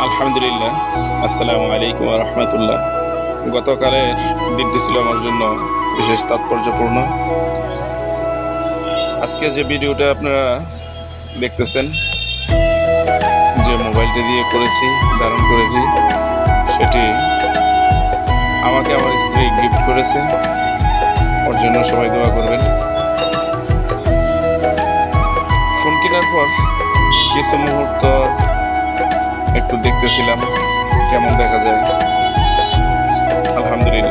আলহামদুলিল্লাহ। আসসালামু আলাইকুম ওয়া রাহমাতুল্লাহ। গতকালের দিনটি ছিল আমার জন্য বিশেষ তাৎপর্যপূর্ণ। আজকে যে ভিডিওটা আপনারা দেখতেছেন, যে মোবাইলটি দিয়ে করেছি, ধারণ করেছি, সেটি আমাকে আমার স্ত্রী গিফট করেছে। ওর জন্য সবাই দোয়া করবেন। ফোন কেনার পর কিছু মুহূর্ত একটু দেখতেছিলাম কেমন দেখা যায়। আলহামদুলিল্লাহ।